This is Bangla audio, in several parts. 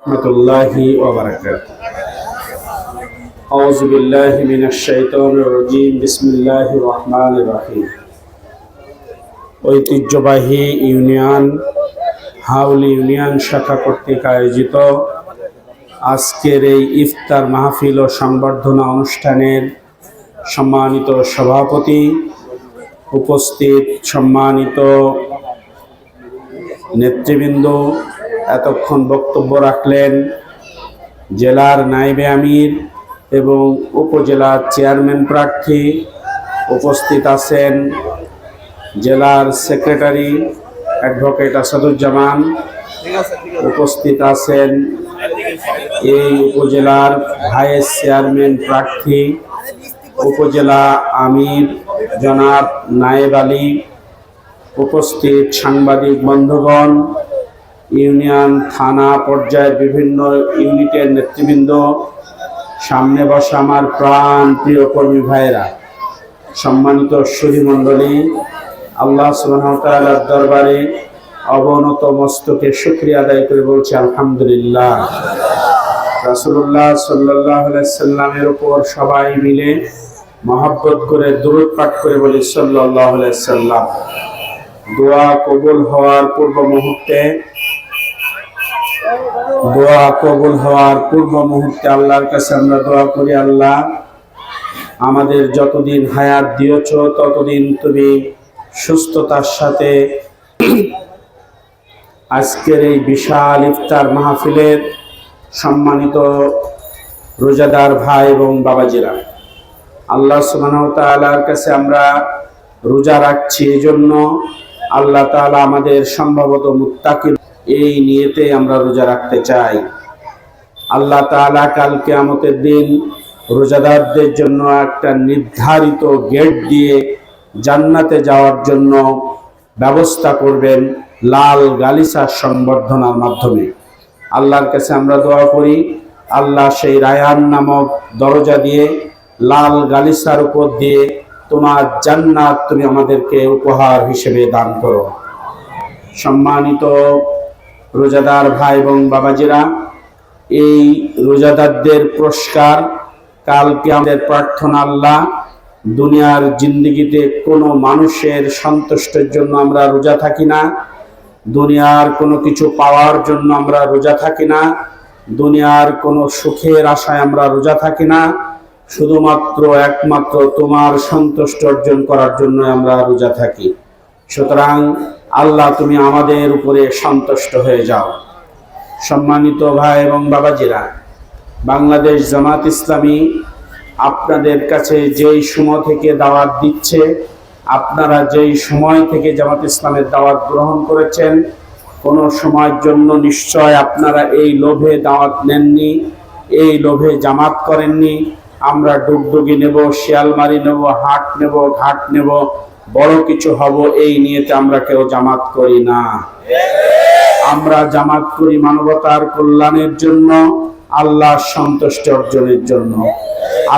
রহমতুল্লাহি ওয়া বারাকাতুহু। আউযু বিল্লাহি মিনাশ শাইতানির রাজীম। বিসমিল্লাহির রহমানির রহিম। ঐতিহ্যবাহী ইউনিয়ন হাউলি ইউনিয়ন শাখা কর্তৃক আয়োজিত আজকের এই ইফতার মাহফিল ও সংবর্ধনা অনুষ্ঠানের সম্মানিত সভাপতি, উপস্থিত সম্মানিত নেতৃবৃন্দ, এতক্ষণ বক্তব্য রাখলেন জেলার নায়েবে আমির এবং উপজেলার চেয়ারম্যান প্রার্থী, উপস্থিত আছেন জেলার সেক্রেটারি অ্যাডভোকেট আসাদুজ্জামান, উপস্থিত আছেন এই উপজেলার ভাইস চেয়ারম্যান প্রার্থী উপজেলা আমির জনাব নায়েব আলী, উপস্থিত সাংবাদিক বন্ধুগণ, ইউনিয়ন থানা পর্যায়ের বিভিন্ন ইউনিটের নেতৃবৃন্দ, সামনে বসা আমার প্রাণ প্রিয় কর্মী ভাইয়েরা, সম্মানিত সুধী মণ্ডলী, আল্লাহ সুবহানাহু ওয়া তাআলার দরবারে অবনত মস্তকে শুকরিয়া আদায় করে বলছি আলহামদুলিল্লাহ। রাসূলুল্লাহ সাল্লাল্লাহু আলাইহি সাল্লামের উপর সবাই মিলে মহব্বত করে দুরূদ পাঠ করে বলি সাল্লাল্লাহু আলাইহি সাল্লাম। দোয়া কবুল হওয়ার পূর্ব মুহূর্তে আল্লাহর কাছে আমরা দোয়া করি, আল্লাহ আমাদের যতদিন হায়াত দিয়েছ ততদিন তুমি সুস্থতার সাথে আজকের এই বিশাল ইফতার মাহফিলের সম্মানিত রোজাদার ভাই এবং বাবাজিরা, আল্লাহ সুবহানাহু ওয়া তাআলার কাছে আমরা রোজা রাখছি, এই জন্য আল্লাহ তাআলা আমাদের সম্ভবত মুত্তাকি, এই নিয়তে আমরা রোজা রাখতে চাই। আল্লাহ তাআলা কাল কিয়ামতের দিন রোজাদারদের জন্য একটা নির্ধারিত গেট দিয়ে জান্নাতে যাওয়ার জন্য ব্যবস্থা করবেন লাল গালিচার সংবর্ধনার মাধ্যমে। আল্লাহর কাছে আমরা দোয়া করি, আল্লাহ সেই রায়ান নামক দরজা দিয়ে লাল গালিচার উপর দিয়ে তোমার জান্নাত তুমি আমাদেরকে উপহার হিসেবে দান করো। সম্মানিত রোজাদার ভাই এবং বাবাজিরা, এই রোজাদারদের পুরস্কার কালকে আমাদের প্রার্থনা, আল্লাহ দুনিয়ার জিন্দেগিতে কোনো মানুষের সন্তুষ্টের জন্য আমরা রোজা থাকি না, দুনিয়ার কোনো কিছু পাওয়ার জন্য আমরা রোজা থাকি না, দুনিয়ার কোনো সুখের আশায় আমরা রোজা থাকি না, শুধুমাত্র একমাত্র তোমার সন্তুষ্ট অর্জন করার জন্য আমরা রোজা থাকি। সুতরাং আল্লাহ তুমি আমাদের উপরে সন্তুষ্ট হয়ে যাও। সম্মানিত ভাই এবং বাবাজিরা, বাংলাদেশ জামাত ইসলামী আপনাদের কাছে যেই সময় থেকে দাওয়াত দিচ্ছে, আপনারা যেই সময় থেকে জামাত ইসলামের দাওয়াত গ্রহণ করেছেন, কোনো সময়ের জন্য নিশ্চয় আপনারা এই লোভে দাওয়াত নেননি, এই লোভে জামাত করেননি। আমরা ডুগডুগি নেব, শিয়ালমারি নেব, হাট নেব, ঘাট নেব, বড় কিছু হব, এই নিয়েতে আমরা কেউ জামাত করি না। আমরা জামাত করি মানবতার কল্যাণের জন্য, আল্লাহর সন্তুষ্টি অর্জনের জন্য।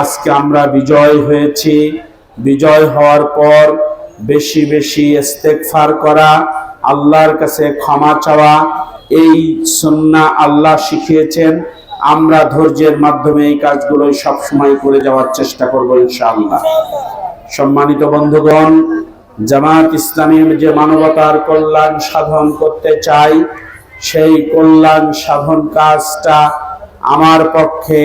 আজকে আমরা বিজয় হয়েছি, বিজয় হওয়ার পর বেশি বেশি ইস্তেগফার করা, আল্লাহর কাছে ক্ষমা চাওয়া, এই সুন্নাহ আল্লাহ শিখিয়েছেন। আমরা ধৈর্যের মাধ্যমে এই কাজগুলোই সবসময় করে যাওয়ার চেষ্টা করব ইনশাআল্লাহ। সম্মানিত বন্ধুগণ, জামাত ইসলামী যে মানবতার কল্যাণ সাধন করতে চাই, সেই কল্যাণ সাধন কাজটা আমার পক্ষে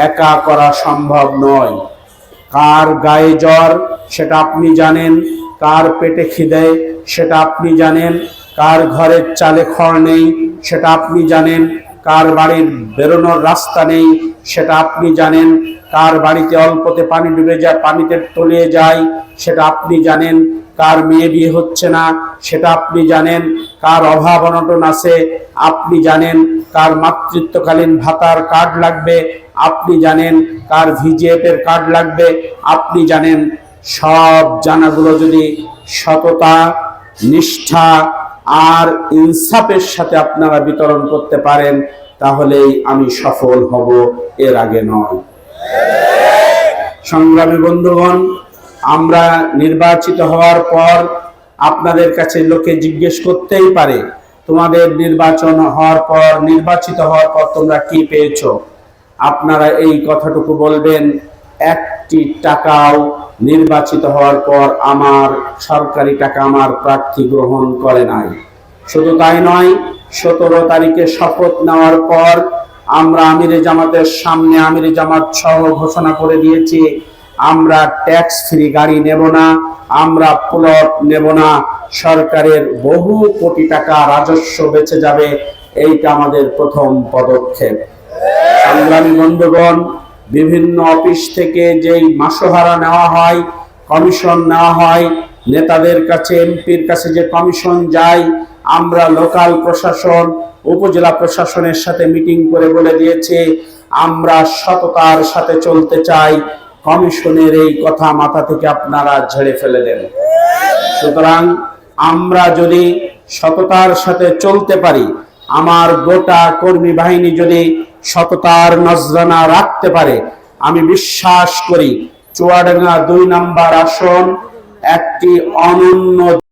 একা করা সম্ভব নয়। কার গায়ে জ্বর সেটা আপনি জানেন, কার পেটে খিদে সেটা আপনি জানেন, কার ঘরের চালে খড় নেই সেটা আপনি জানেন, কার বাড়ির বেরোনোর রাস্তা নেই সেটা আপনি জানেন, কার বাড়িতে অল্পতে পানি ডুবে যায়, পানিতে তলিয়ে যায় সেটা আপনি জানেন, কার মেয়ে বিয়ে হচ্ছে না সেটা আপনি জানেন, কার অভাব অনটন আছে আপনি জানেন, কার মাতৃত্বকালীন ভাতার কার্ড লাগবে আপনি জানেন, কার ভিজিএফ এর কার্ড লাগবে আপনি জানেন। সব জানাগুলো যদি সততা, নিষ্ঠা আর ইনসাফের সাথে আপনারা বিতরণ করতে পারেন, তাহলেই আমি সফল হব, এর আগে নয়। সংগ্রামী বন্ধুগণ, আমরা নির্বাচিত হওয়ার পর আপনাদের কাছে লোকে জিজ্ঞেস করতেই পারে, তোমাদের নির্বাচিত হওয়ার পর তোমরা কি পেয়েছো? আপনারা এই কথাটুকু বলবেন, একটি টাকাও নির্বাচিত হওয়ার পর আমার সরকারি টাকা আমার প্রার্থী গ্রহণ করে নাই। শুধু তাই নয়, 17 তারিখে শপথ নেওয়ার পর আমরা আমিরে জামাতের সামনে আমিরে জামাত সহ ঘোষণা করে দিয়েছি, আমরা ট্যাক্স ফ্রি গাড়ি নেব না, আমরা প্লট নেব না, সরকারের বহু কোটি টাকা রাজস্ব বেঁচে যাবে। এইটা আমাদের প্রথম পদক্ষেপ। সংগ্রামী বন্ধুগণ, বিভিন্ন অফিস থেকে যেই মাসোহারা নেওয়া হয়, কমিশন নেওয়া হয়, নেতাদের কাছে এমপির কাছে যে কমিশন যায়, আমরা লোকাল প্রশাসন উপজেলা প্রশাসনের সাথে মিটিং করে বলে দিয়েছি আমরা সততার সাথে চলতে চাই। কমিশনের এই কথা মাথা থেকে আপনারা ঝেড়ে ফেলে দেন। সুতরাং আমরা যদি সততার সাথে চলতে পারি, আমার গোটা কর্মী বাহিনী যদি সততার নজরানা রাখতে পারে, আমি বিশ্বাস করি চুয়াডাঙ্গা 2 নম্বর আসন একটি অনন্য